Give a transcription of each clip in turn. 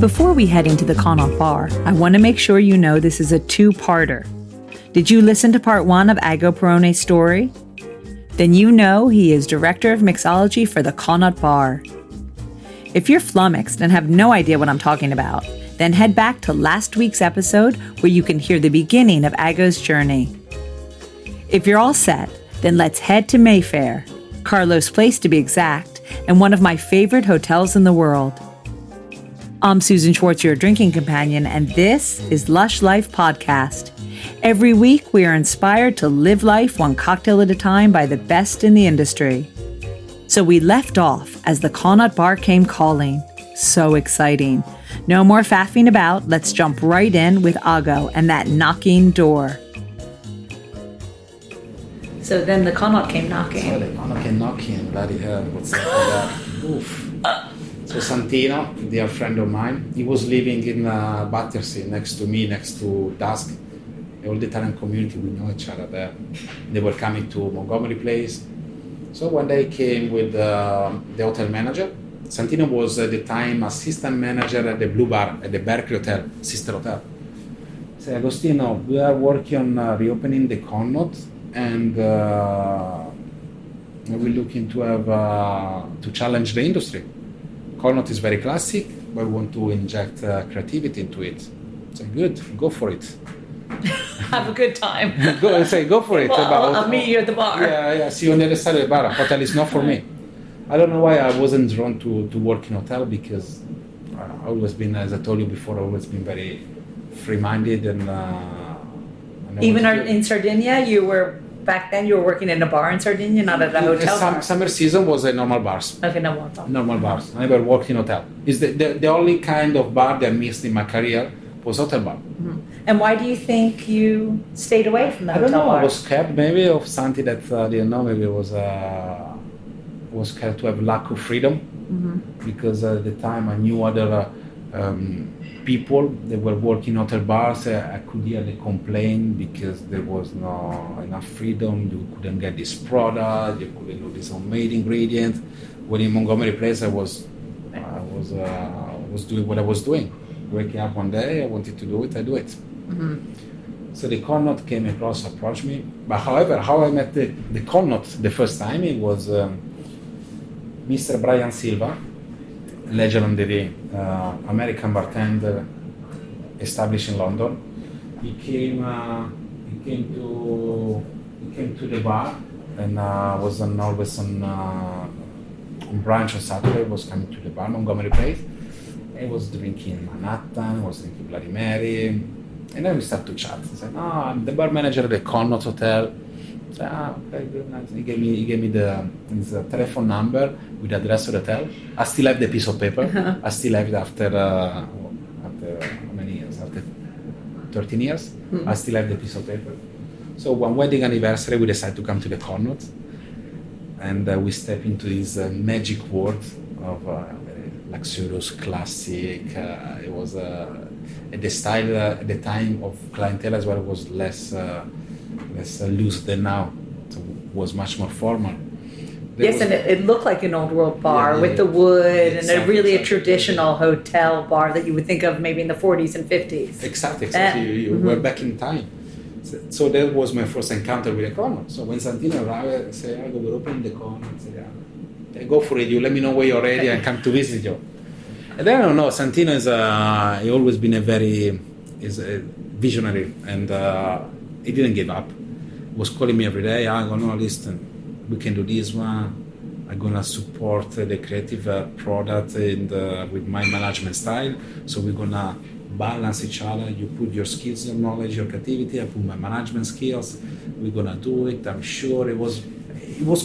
Before we head into the Connaught Bar, I want to make sure you know this is a two-parter. Did you listen to part one of Ago Perrone's story? Then you know he is Director of Mixology for the Connaught Bar. If you're flummoxed and have no idea what I'm talking about, then head back to last week's episode where you can hear the beginning of Ago's journey. If you're all set, then let's head to Mayfair, Carlos Place to be exact, and one of my favorite hotels in the world. I'm Susan Schwartz, your drinking companion, and this is Lush Life Podcast. Every week, we are inspired to live life one cocktail at a time by the best in the industry. So we left off as the Connaught Bar came calling. So exciting. No more faffing about. Let's jump right in with Ago and that knocking door. So then the Connaught came knocking. So the Connaught came knocking. Bloody hell, what's up with that? Oof. So Santino, dear friend of mine, he was living in Battersea next to me, next to Dusk. All the Italian community, we know each other there. They were coming to Montgomery Place. So one day came with the hotel manager. Santino was at the time assistant manager at the Blue Bar at the Berkeley Hotel, sister hotel. I said, Agostino, we are working on reopening the Connaught, and we're looking to have to challenge the industry. Connaught is very classic, but we want to inject creativity into it. I said, good, go for it. Have a good time. Go for it. Well, I'll meet you at the bar. Yeah. See you on the other side of the bar. Hotel is not for me. I don't know why I wasn't drawn to work in hotel, because I've always been, as I told you before, always been very free-minded and. Even in Sardinia, back then you were working in a bar in Sardinia, not at a hotel bar. Summer season was a normal bars. Okay, normal bar. Normal bars. I never worked in hotel. It's the only kind of bar that I missed in my career was hotel bar. Mm-hmm. And why do you think you stayed away from the hotel bar? I don't know. I was scared maybe of something that I didn't know. Maybe it was scared to have lack of freedom, because at the time I knew other people that were working in hotel bars. I could hear they complain because there was no enough freedom. You couldn't get this product. You couldn't do this homemade ingredient. When in Montgomery Place, I was doing what I was doing. Waking up one day, I wanted to do it. I do it. Mm-hmm. So the Connaught came across, approached me. But however, how I met the Connaught the first time, it was Mr. Brian Silva, legendary American bartender established in London. He came to the bar and was always on brunch on Saturday. Was coming to the bar, Montgomery Place. He was drinking Manhattan, was drinking Bloody Mary, and then we started to chat. He said, "No, I'm the bar manager at the Connaught Hotel." I said, okay, good, nice. He gave me his telephone number with the address of the hotel. I still have the piece of paper. Uh-huh. I still have it after how many years? After 13 years, I still have the piece of paper. So one wedding anniversary, we decided to come to the Connaught, and we step into this magic world of luxurious, classic. It was the style at the time of clientele as well was less loose than now. So it was much more formal. And it looked like an old world bar with the wood and a traditional hotel bar that you would think of maybe in the 40s and 50s. Exactly. You were back in time. So that was my first encounter with the Connaught. So when Santino arrived, I said, "I will open the Connaught." I said, "Yeah, go for it. You let me know when you're ready and come to visit you." And then I don't know. Santino he always been a visionary, and he didn't give up. He was calling me every day. I'm gonna listen. We can do this one. I'm gonna support the creative product and with my management style. So we're gonna balance each other. You put your skills, your knowledge, your creativity. I put my management skills. We're gonna do it. I'm sure it was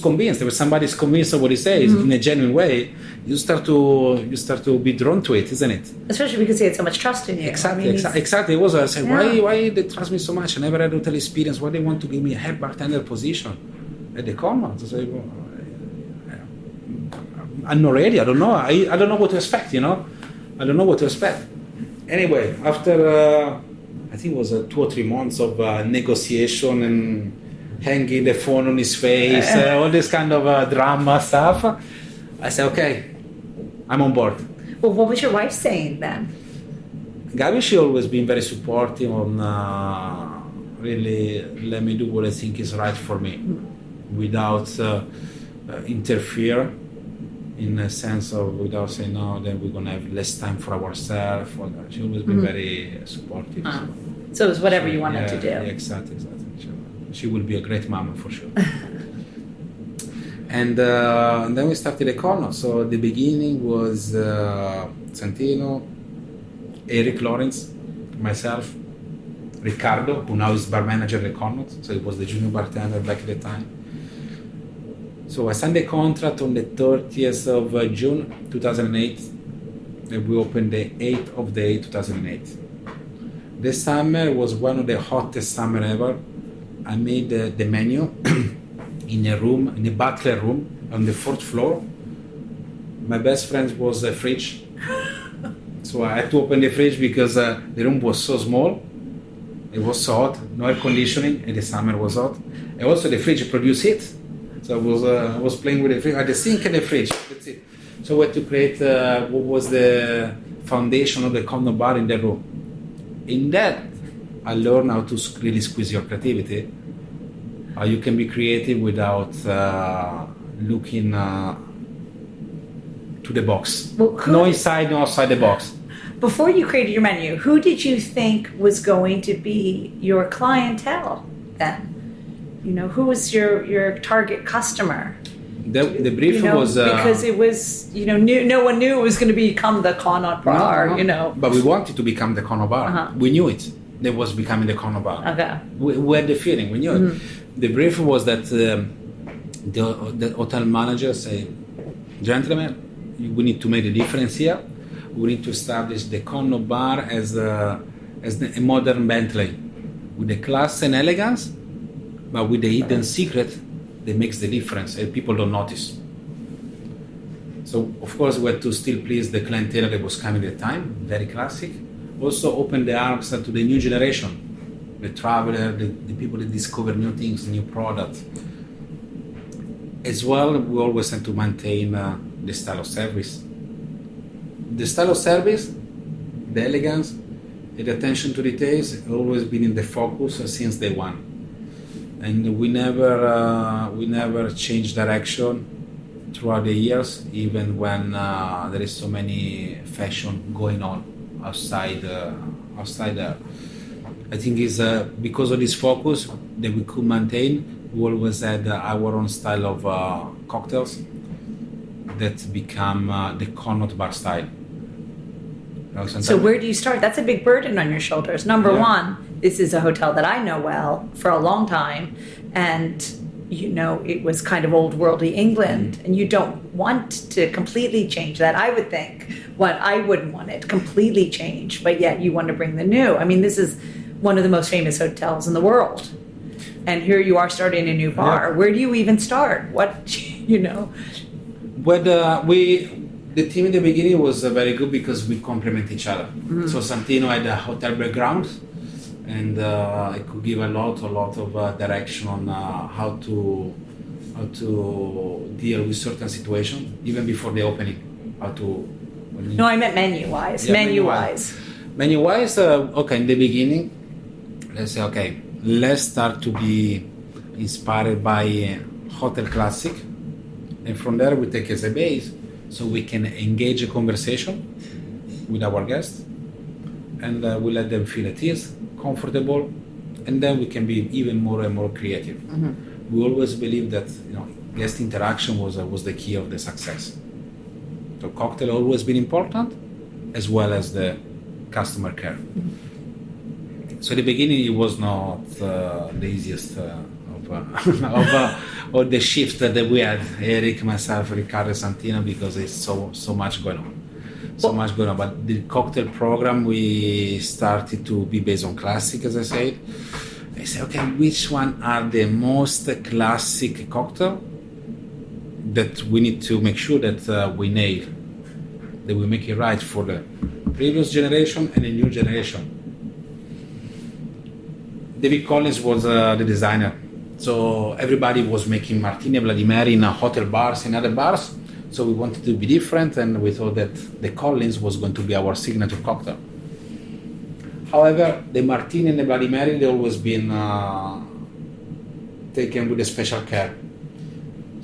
convinced. If somebody's convinced of what he says in a genuine way, you start to be drawn to it, isn't it? Especially because he had so much trust in you. Exactly. It was. I said, why they trust me so much? I never had hotel experience. Why they want to give me a head bartender position at the Connaught? I said, I'm not ready. I don't know. I don't know what to expect. I don't know what to expect. Anyway, after I think it was 2 or 3 months of negotiation and hanging the phone on his face, all this kind of drama stuff, I said, okay, I'm on board. Well, what was your wife saying then? Gabi, she always been very supportive on really let me do what I think is right for me, without interfere, in a sense of without saying no, then we're gonna have less time for ourselves. She always been very supportive. So it was whatever you wanted to do. Yeah, exactly. She will be a great mama for sure. And then we started a Connaught. So the beginning was Santino, Eric Lawrence, myself, Riccardo, who now is bar manager at Connaught. So he was the junior bartender back at the time. So I signed the contract on the 30th of June 2008. And we opened the 8th of the 8th, 2008. This summer was one of the hottest summer ever. I made the menu in a room, in a butler room on the 4th floor. My best friend was a fridge. So I had to open the fridge because the room was so small. It was so hot, no air conditioning, and the summer was hot. And also the fridge produced heat. So I was playing with the fridge, the sink and the fridge, that's it. So we had to create what was the foundation of the Connaught Bar in the room. In that, I learned how to really squeeze your creativity. How you can be creative without looking to the box. Well, no inside, no outside the box. Before you created your menu, who did you think was going to be your clientele then? You know, who was your target customer? The brief was... because it was, no one knew it was going to become the Connaught Bar, No. But we wanted to become the Connaught Bar. Uh-huh. We knew it. That was becoming the Connaught Bar. Okay. We had the feeling, we knew it. The brief was that the hotel manager said, gentlemen, we need to make a difference here. We need to establish the Connaught Bar as a modern Bentley with the class and elegance, but with the hidden secret that makes the difference and people don't notice. So, of course, we had to still please the clientele that was coming at the time, very classic. Also open the arms to the new generation, the traveler, the people that discover new things, new products. As well, we always had to maintain the style of service. The style of service, the elegance, and the attention to details have always been in the focus since day one. And we never changed direction throughout the years, even when there is so many fashion going on outside there. I think it's because of this focus that we could maintain. We always had our own style of cocktails that become the Connaught Bar style. So where do you start? That's a big burden on your shoulders. Number one, this is a hotel that I know well for a long time, and it was kind of old worldly England, and you don't want to completely change that. I would think, I wouldn't want it completely changed, but yet you want to bring the new. I mean, this is one of the most famous hotels in the world, and here you are starting a new bar. Yeah. Where do you even start? The team in the beginning was very good because we complement each other. Mm-hmm. So Santino had a hotel background, and I could give a lot of direction on how to deal with certain situations, even before the opening. No, I meant menu-wise. Yeah, menu-wise, in the beginning, let's say, let's start to be inspired by hotel classic, and from there we take as a base, so we can engage a conversation with our guests, and we let them feel at ease, comfortable, and then we can be even more and more creative. Mm-hmm. We always believe that guest interaction was the key of the success. So cocktail always been important, as well as the customer care. Mm-hmm. So at the beginning it was not the easiest of the shift that we had, Eric, myself, Riccardo, Santino, because there's so much going on. But the cocktail program, we started to be based on classic, as I said. I said, which one are the most classic cocktail that we need to make sure that we nail, that we make it right for the previous generation and the new generation. David Collins was the designer. So everybody was making Martini e Vladimir in hotel bars and other bars. So we wanted to be different, and we thought that the Collins was going to be our signature cocktail. However, the martini and the Bloody Mary, they always been taken with a special care.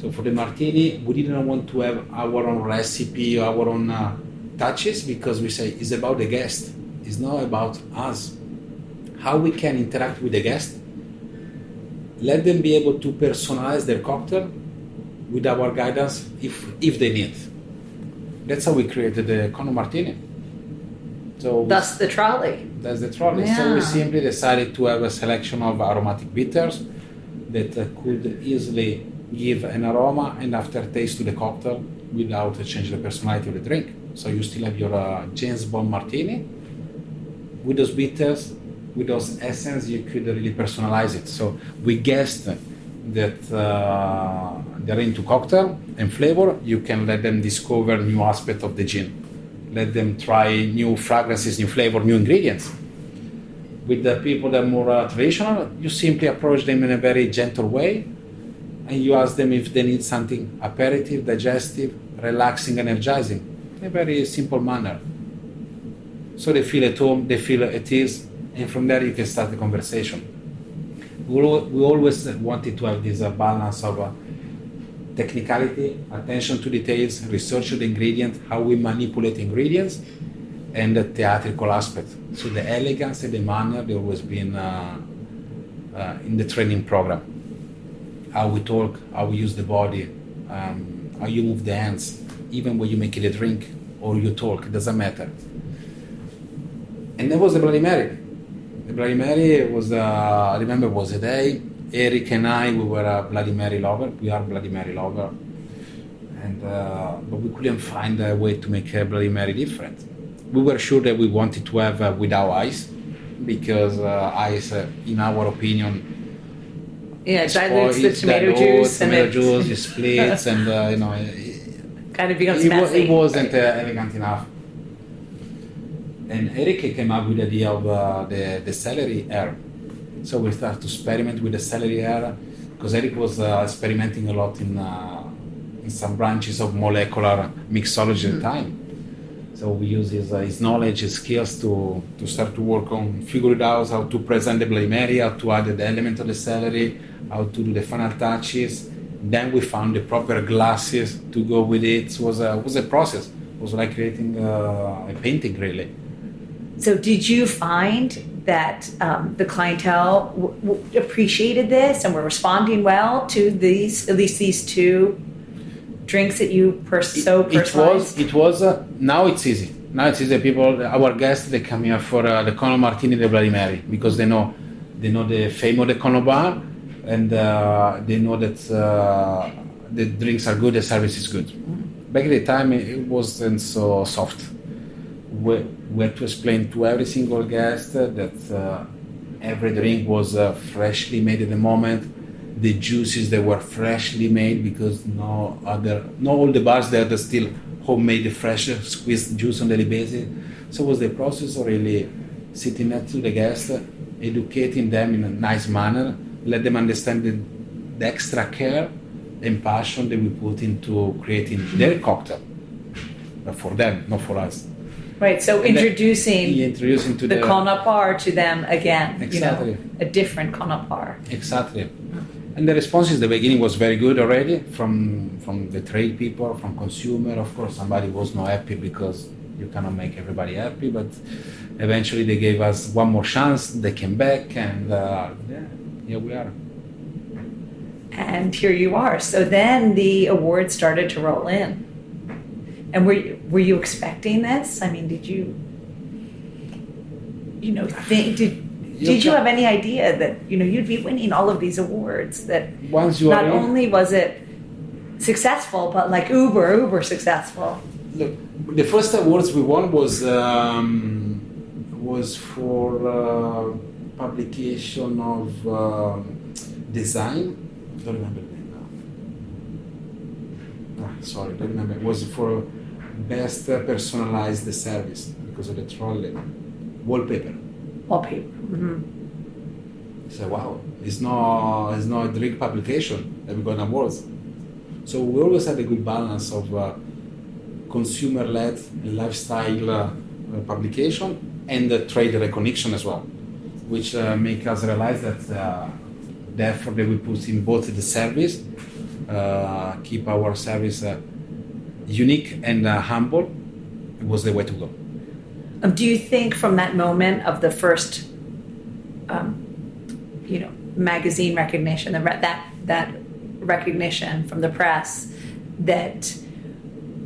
So for the martini, we didn't want to have our own recipe or our own touches, because we say it's about the guest. It's not about us. How we can interact with the guest, let them be able to personalize their cocktail with our guidance if they need. That's how we created the Connaught Martini. So That's the trolley. That's the trolley. Yeah. So we simply decided to have a selection of aromatic bitters that could easily give an aroma and aftertaste to the cocktail without changing the personality of the drink. So you still have your James Bond martini with those bitters, with those essence. You could really personalize it. So we guessed that they're into cocktail and flavor. You can let them discover new aspects of the gin. Let them try new fragrances, new flavor, new ingredients. With the people that are more traditional, you simply approach them in a very gentle way, and you ask them if they need something aperitif, digestive, relaxing, energizing, in a very simple manner. So they feel at home, they feel at ease, and from there you can start the conversation. We always wanted to have this balance of technicality, attention to details, research of the ingredient, how we manipulate ingredients, and the theatrical aspect. So the elegance and the manner, they always been in the training program. How we talk, how we use the body, how you move the hands, even when you make it a drink or you talk, it doesn't matter. And then was the Bloody Mary. The Bloody Mary was, I remember, was a day. Eric and I, we were a Bloody Mary lover. We are Bloody Mary lover, and but we couldn't find a way to make a Bloody Mary different. We were sure that we wanted to have without ice, because ice, in our opinion, dilutes the tomato juice, tomato juice, it splits, and kind of becomes messy. It wasn't elegant enough. And Eric came up with the idea of the celery air. So we started to experiment with the celery air, because Eric was experimenting a lot in some branches of molecular mixology at the time. So we use his knowledge, his skills to start to work on, figure it out how to present the Bloody Mary, how to add the element of the celery, how to do the final touches. Then we found the proper glasses to go with it. It was a process. It was like creating a painting, really. So did you find that the clientele appreciated this and were responding well to at least these two drinks that you personalized? It was. Now it's easy. Now it's easy. People, our guests, they come here for the Connaught Martini, the Bloody Mary, because they know the fame of the Connaught Bar, and they know that the drinks are good, the service is good. Back at the time, it wasn't so soft. We had to explain to every single guest that every drink was freshly made at the moment. The juices, they were freshly made, because not all the bars there are still homemade, fresh squeezed juice on a daily basis. So it was the process of really sitting next to the guest, educating them in a nice manner, let them understand the extra care and passion that we put into creating their cocktail. But for them, not for us. Right, so introducing to the Connaught Bar to them again. Exactly. A different Connaught Bar. Exactly. And the response in the beginning was very good already from the trade people, from consumer. Of course, somebody was not happy, because you cannot make everybody happy, but eventually they gave us one more chance. They came back, and here we are. And here you are. So then the awards started to roll in. And were you expecting this? I mean, did you think, did you have any idea that, you'd be winning all of these awards, that not only was it successful, but like uber successful? Look, the first awards we won was for publication of design. I don't remember the name now. Sorry, don't remember. It was for best personalized service because of the trolley. Wallpaper. Mm-hmm. So wow, it's not a drink publication that we got awards. So we always had a good balance of consumer-led lifestyle publication and the trade recognition as well, which make us realize that the effort that we put in both the service, keep our service unique and humble, was the way to go. Do you think from that moment of the first, magazine recognition, that recognition from the press, that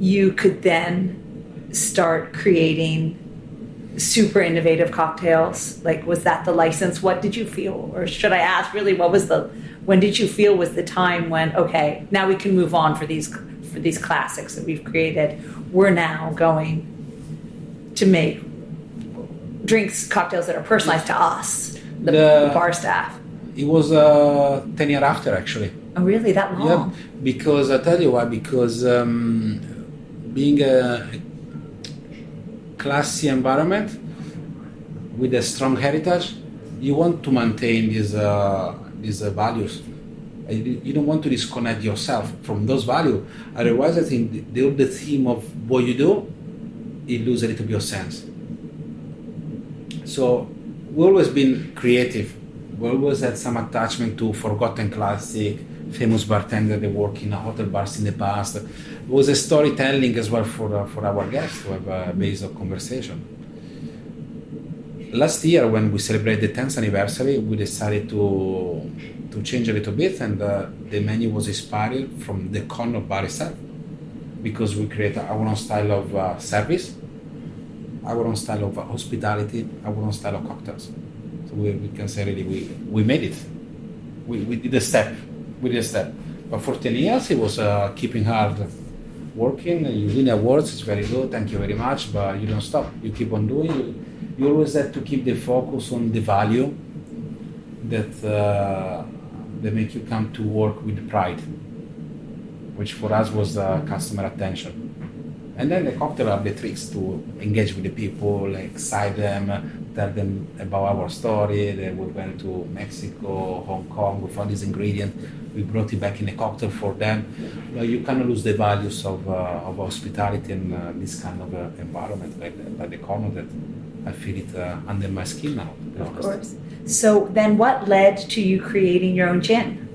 you could then start creating super innovative cocktails? Like, was that the license? What did you feel? Or should I ask really, when did you feel was the time when, okay, now we can move on for these classics that we've created. We're now going to make cocktails that are personalized to us, the bar staff. It was 10 years after, actually. Oh, really? That long? Yeah, because I'll tell you why. Because being a classy environment with a strong heritage, you want to maintain these values. You don't want to disconnect yourself from those values. Otherwise, I think the theme of what you do, it loses a little bit of sense. So we've always been creative. We always had some attachment to forgotten classic, famous bartender that worked in hotel bars in the past. It was a storytelling as well for our guests to have a base of conversation. Last year, when we celebrated the 10th anniversary, we decided to change a little bit, and the menu was inspired from the Connaught Bar itself, because we created our own style of service, our own style of hospitality, our own style of cocktails. So we can say really we made it. We did a step. But for 10 years it was keeping hard working. You win awards, it's very good, thank you very much, but you don't stop. You keep on doing. You always have to keep the focus on the value that make you come to work with pride, which for us was customer attention. And then the cocktail are the tricks to engage with the people, excite them, tell them about our story. That we went to Mexico, Hong Kong, we found this ingredient, we brought it back in a cocktail for them. You cannot lose the values of hospitality and this kind of environment like the Connaught, that I feel it under my skin now. Of course. So then what led to you creating your own gin?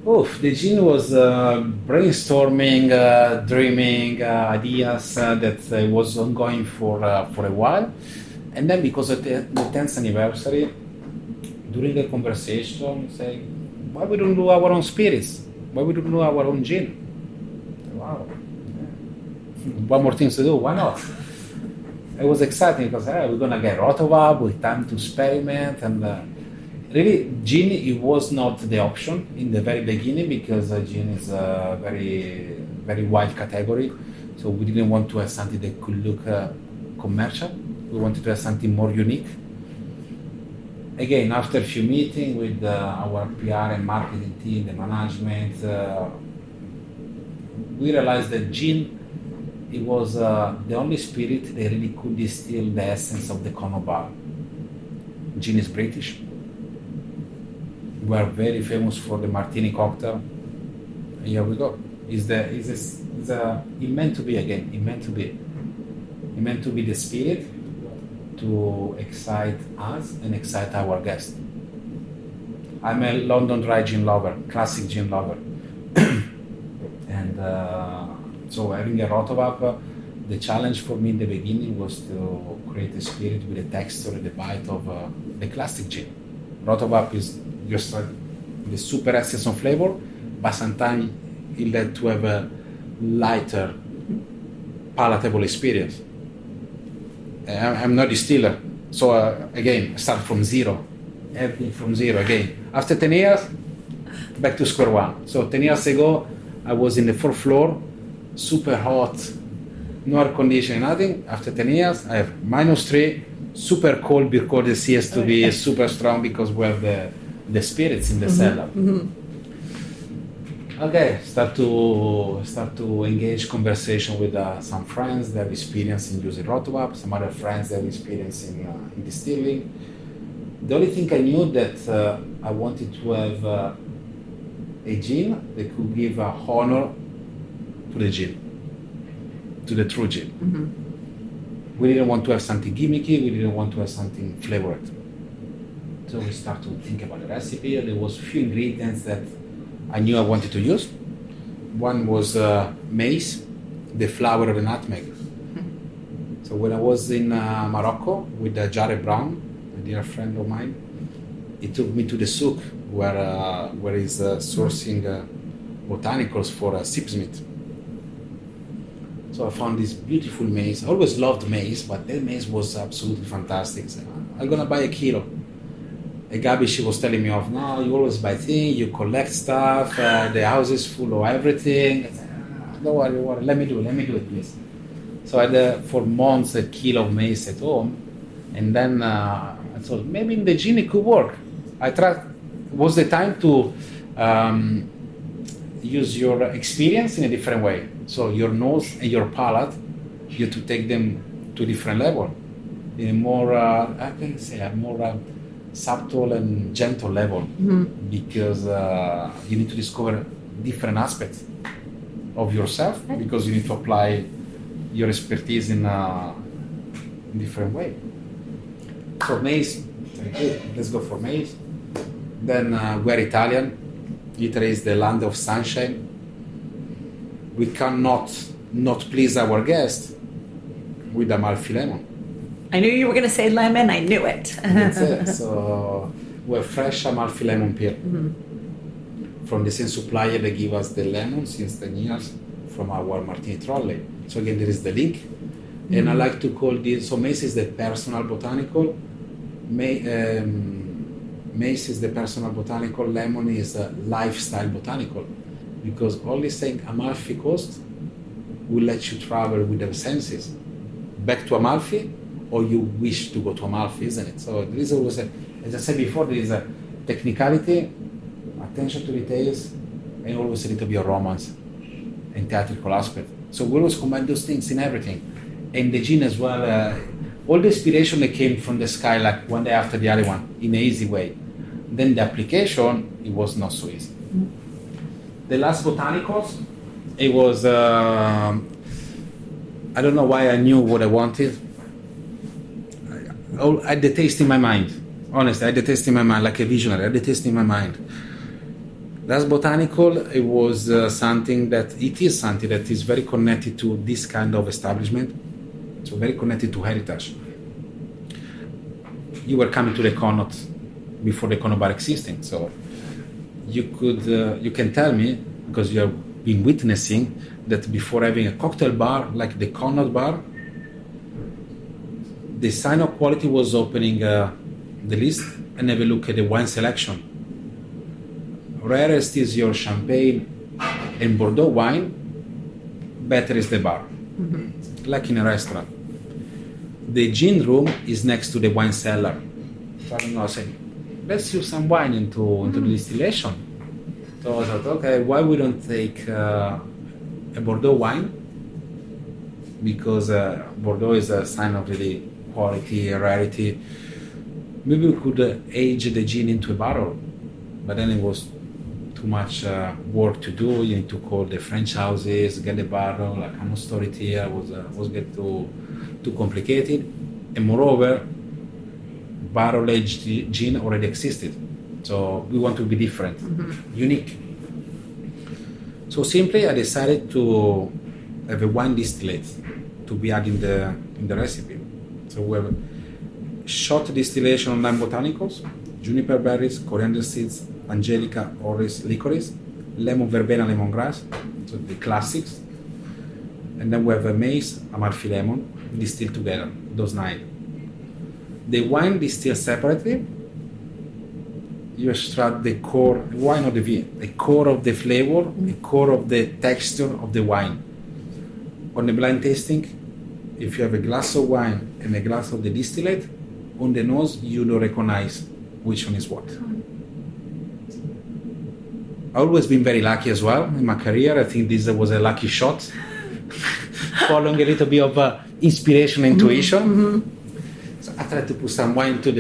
The gin was brainstorming, dreaming, ideas that was ongoing for a while. And then because of the 10th anniversary, during the conversation, say, why we don't do our own spirits? Why we don't do our own gin? Wow. One more thing to do, why not? It was exciting because we're going to get Rotowab with time to experiment. And really, gin, it was not the option in the very beginning, because gin is a very, very wide category. So we didn't want to have something that could look commercial. We wanted to have something more unique. Again, after a few meetings with our PR and marketing team, the management, we realized that gin, it was the only spirit that really could distill the essence of the Connaught Bar. Gin is British. We are very famous for the martini cocktail. And here we go. It meant to be again. It meant to be. It meant to be the spirit to excite us and excite our guests. I'm a London dry gin lover, classic gin lover. And so having a Rotowab, the challenge for me in the beginning was to create a spirit with the texture and the bite of the classic gin. Rotowab is just the super essence of flavor, but sometimes it led to have a lighter, palatable experience. I'm not a distiller, so again, start from zero, everything from zero again. After 10 years, back to square one. So 10 years ago, I was in the 4th floor, super hot, no air conditioning, nothing. After 10 years, I have -3, super cold because the sea has to be super strong because we have the spirits in the cellar. Mm-hmm. Okay, start to engage conversation with some friends that have experience in using Rotowab, some other friends that have experience in distilling. The only thing I knew that I wanted to have a gin that could give honor to the gin, to the true gin. Mm-hmm. We didn't want to have something gimmicky. We didn't want to have something flavored. So we started to think about the recipe. There was few ingredients that I knew I wanted to use. One was maize, the flour of the nutmeg. So when I was in Morocco with Jared Brown, a dear friend of mine, he took me to the souk where he's sourcing botanicals for sip's meat. So I found this beautiful maize. I always loved maize, but that maize was absolutely fantastic. So I'm gonna buy a kilo. And Gabi, she was telling me off, no, you always buy things, you collect stuff, the house is full of everything. I said, don't worry, let me do it, please. So I had for months a kilo of maize at home, and then I thought maybe in the gin it could work. I tried. Was the time to use your experience in a different way. So your nose and your palate, you have to take them to a different level, in a more I can say a more subtle and gentle level, because you need to discover different aspects of yourself, because you need to apply your expertise in a different way. So maize, let's go for maize. Then we're Italian. Italy is the land of sunshine. We cannot not please our guests with Amalfi lemon. I knew you were going to say lemon. I knew it. That's it. So we're fresh Amalfi lemon peel from the same supplier that give us the lemon since 10 years from our Martini trolley. So again, there is the link. And I like to call this, so maize is the personal botanical, maize is the personal botanical, lemon is a lifestyle botanical, because only saying Amalfi Coast will let you travel with the senses back to Amalfi, or you wish to go to Amalfi, isn't it? So there is always, as I said before, there is a technicality, attention to details, and always a little bit of romance and theatrical aspect. So we always combine those things in everything. And the gin as well, all the inspiration that came from the sky, like one day after the other one, in an easy way. Then the application, it was not so easy. The last botanicals, it was, I don't know why I knew what I wanted. I had the taste in my mind. Honestly, I had the taste in my mind, like a visionary, I had the taste in my mind. Last botanical, it was something that is very connected to this kind of establishment. So very connected to heritage. You were coming to the Connaught before the Connaught Bar existing, so you can tell me, because you have been witnessing that before having a cocktail bar like the Connaught Bar, the sign of quality was opening the list and have a look at the wine selection. Rarest is your champagne and Bordeaux wine, better is the bar. Like in a restaurant. The gin room is next to the wine cellar. So I don't know, I said, let's use some wine into the distillation. So I thought, okay, why we don't take a Bordeaux wine? Because Bordeaux is a sign of really quality, rarity. Maybe we could age the gin into a barrel, but then it was too much work to do. You need to call the French houses, get the barrel. I cannot store it here. Was get too complicated, and moreover, barrel aged gin already existed. So we want to be different, unique. So simply, I decided to have a wine distillate to be added in the recipe. So we have short distillation of 9 botanicals: juniper berries, coriander seeds, angelica, orris, licorice, lemon verbena, lemongrass, so the classics. And then we have a maize, Amalfi lemon, distilled together, those 9. The wine distilled separately, you extract the core, wine or the beer, the core of the flavor, the core of the texture of the wine. On the blind tasting, if you have a glass of wine and a glass of the distillate, on the nose, you don't recognize which one is what. I've always been very lucky as well in my career. I think this was a lucky shot, following a little bit of inspiration, intuition. So I tried to put some wine into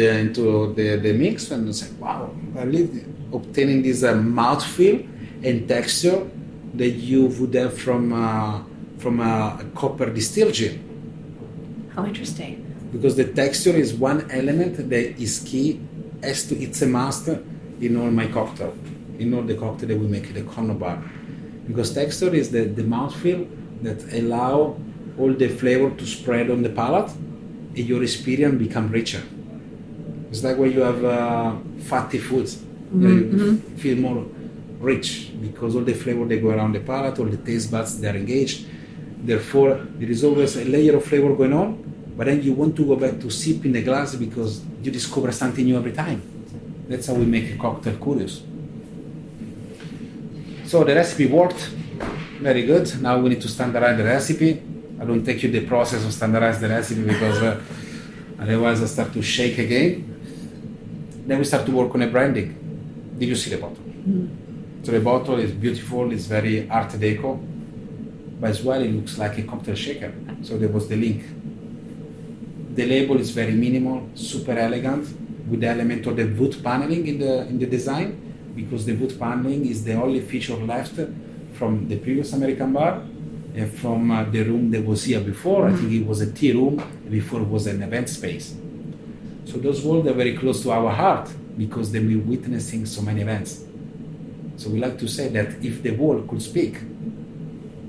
the mix and I said, wow, I really obtaining this mouthfeel and texture that you would have from a copper distilled gin. How interesting. Because the texture is one element that is key, it's a must in all my cocktail, in all the cocktail that we make at the Connaught Bar. Because texture is the mouthfeel that allow all the flavor to spread on the palate and your experience become richer. It's like when you have fatty foods, you feel more rich because all the flavor they go around the palate, all the taste buds they are engaged. Therefore, there is always a layer of flavor going on, but then you want to go back to sip in the glass because you discover something new every time. That's how we make a cocktail curious. So the recipe worked very good. Now we need to standardize the recipe. I don't take you the process of standardize the recipe because otherwise I start to shake again. Then we start to work on a branding. Did you see the bottle? So the bottle is beautiful, it's very art deco, but as well it looks like a cocktail shaker. So there was the link. The label is very minimal, super elegant, with the element of the wood paneling in the design, because the wood paneling is the only feature left from the previous American bar and from the room that was here before. I think it was a tea room, before it was an event space. So those walls are very close to our heart because they've been witnessing so many events. So we like to say that if the wall could speak,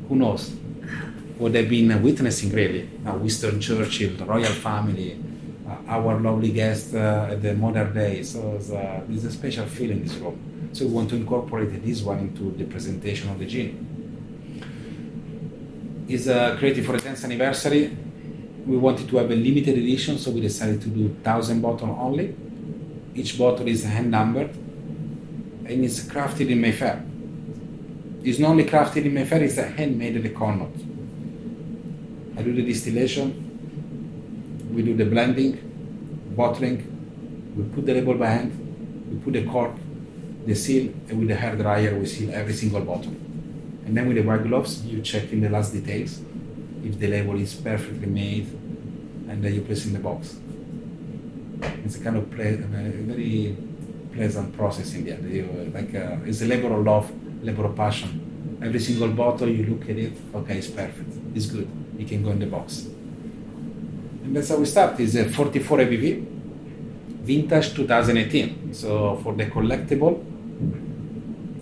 who knows what they've been witnessing really. Winston Churchill, the royal family, our lovely guests at the modern day. So there's a special feel in this room. So we want to incorporate this one into the presentation of the gin. It's created for the 10th anniversary. We wanted to have a limited edition, so we decided to do 1,000 bottles only. Each bottle is hand numbered, and it's crafted in Mayfair. It's not only crafted in Mayfair, it's handmade at the Connaught. I do the distillation, we do the blending, bottling, we put the label by hand, we put the cork, the seal, and with the hair dryer we seal every single bottle. And then with the white gloves, you check in the last details if the label is perfectly made, and then you place in the box. It's a kind of very pleasant process in the end. It's a labor of love, labor of passion. Every single bottle, you look at it, okay, it's perfect, it's good, it can go in the box. And that's how we start. It's a 44 ABV, vintage 2018. So for the collectible,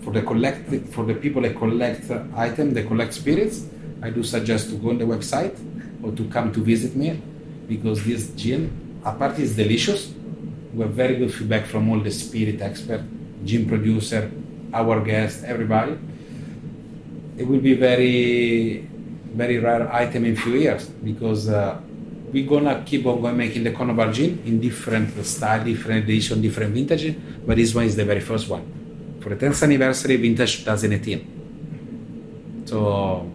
for the people that collect items, they collect spirits, I do suggest to go on the website or to come to visit me, because this gin, apart is delicious. We have very good feedback from all the spirit experts, gin producer, our guests, everybody. It will be very, very rare item in few years, because we're gonna keep on going making the Connaught Bar gin in different style, different edition, different vintage, but this one is the very first one. For the 10th anniversary, vintage 2018. So,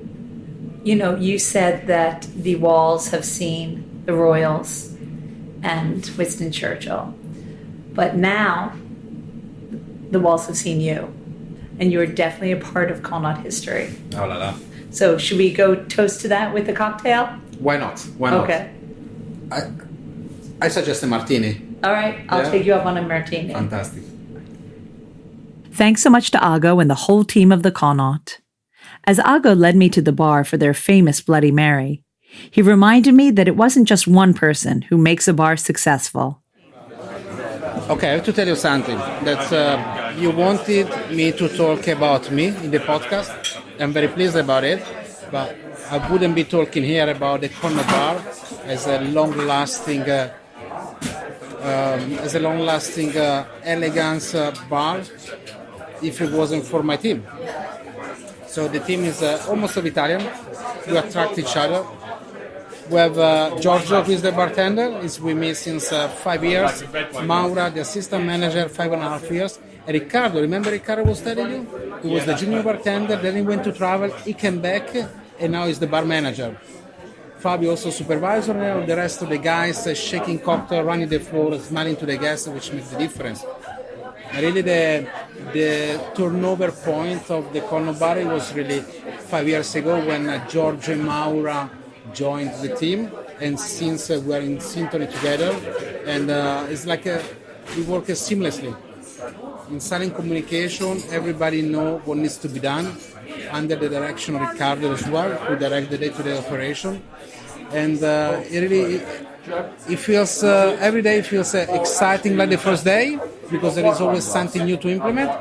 you said that the walls have seen the royals and Winston Churchill, but now the walls have seen you, and you're definitely a part of Connaught history. Oh la la. So should we go toast to that with a cocktail? Why not? Why not? Okay. I suggest a martini. All right, I'll take you up on a martini. Fantastic. Thanks so much to Ago and the whole team of the Connaught. As Ago led me to the bar for their famous Bloody Mary, he reminded me that it wasn't just one person who makes a bar successful. Okay, I have to tell you something. That you wanted me to talk about me in the podcast. I'm very pleased about it, but I wouldn't be talking here about the Connaught Bar as a long-lasting, elegance bar if it wasn't for my team. So the team is almost of Italian. We attract each other. We have Giorgio, who is the bartender, is with me since 5 years. Maura, the assistant manager, 5.5 years. And Riccardo, remember Riccardo was telling you? He was the junior bartender, then he went to travel, he came back, and now he's the bar manager. Fabio also supervisor, and the rest of the guys shaking cocktail, running the floor, smiling to the guests, which makes the difference. Really, the turnover point of the Connaught Bar was really 5 years ago when Giorgio and Maura joined the team, and since we're in synchrony together, and it's like we work seamlessly. In silent communication, everybody knows what needs to be done under the direction of Riccardo as well, who directs the day-to-day operation. and it feels every day feels exciting like the first day because there is always something new to implement.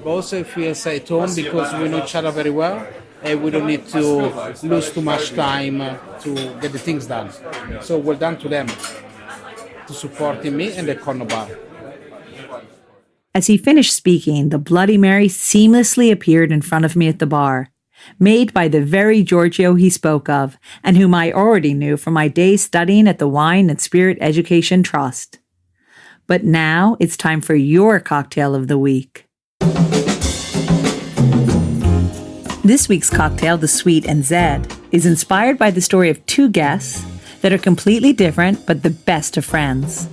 But also it feels at home because we know each other very well and we don't need to lose too much time to get the things done. So well done to them to supporting me and the Connaught Bar. As he finished speaking, the Bloody Mary seamlessly appeared in front of me at the bar, made by the very Giorgio he spoke of, and whom I already knew from my days studying at the Wine and Spirit Education Trust. But now it's time for your cocktail of the week. This week's cocktail, the Sweet and Zed, is inspired by the story of two guests that are completely different but the best of friends.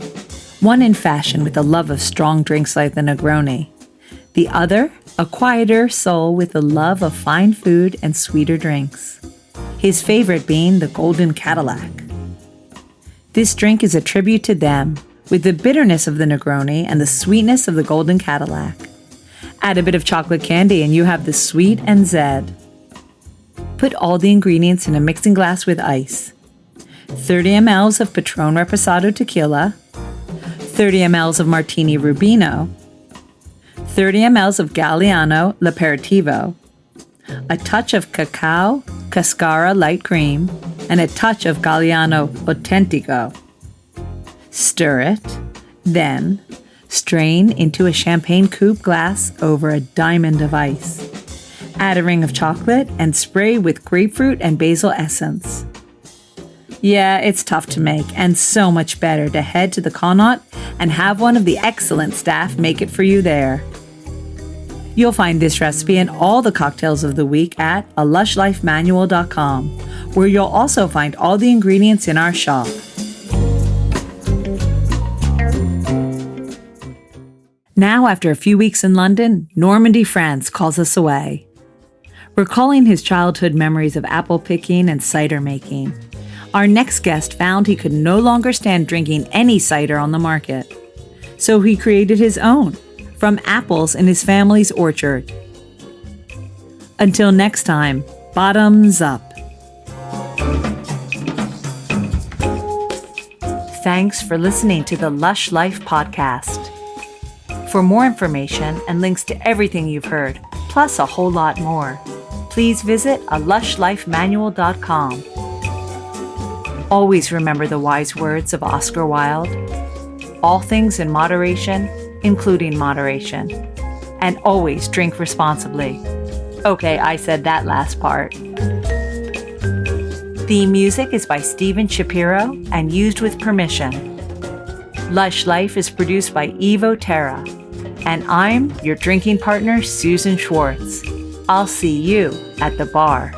One in fashion with a love of strong drinks like the Negroni. The other, a quieter soul with a love of fine food and sweeter drinks. His favorite being the Golden Cadillac. This drink is a tribute to them, with the bitterness of the Negroni and the sweetness of the Golden Cadillac. Add a bit of chocolate candy and you have the Sweet and Zed. Put all the ingredients in a mixing glass with ice. 30 ml of Patron Reposado tequila, 30 ml of Martini Rubino, 30 ml of Galliano L'Aperitivo, a touch of Cacao Cascara light cream, and a touch of Galliano Autentico. Stir it, then strain into a champagne coupe glass over a diamond of ice. Add a ring of chocolate and spray with grapefruit and basil essence. Yeah, it's tough to make and so much better to head to the Connaught and have one of the excellent staff make it for you there. You'll find this recipe and all the cocktails of the week at alushlifemanual.com, where you'll also find all the ingredients in our shop. Now, after a few weeks in London, Normandy, France calls us away. Recalling his childhood memories of apple picking and cider making, our next guest found he could no longer stand drinking any cider on the market. So he created his own, from apples in his family's orchard. Until next time, bottoms up. Thanks for listening to the Lush Life Podcast. For more information and links to everything you've heard, plus a whole lot more, please visit alushlifemanual.com. Always remember the wise words of Oscar Wilde. All things in moderation, including moderation. And always drink responsibly. Okay, I said that last part. Theme music is by Steven Shapiro and used with permission. Lush Life is produced by Evo Terra. And I'm your drinking partner, Susan Schwartz. I'll see you at the bar.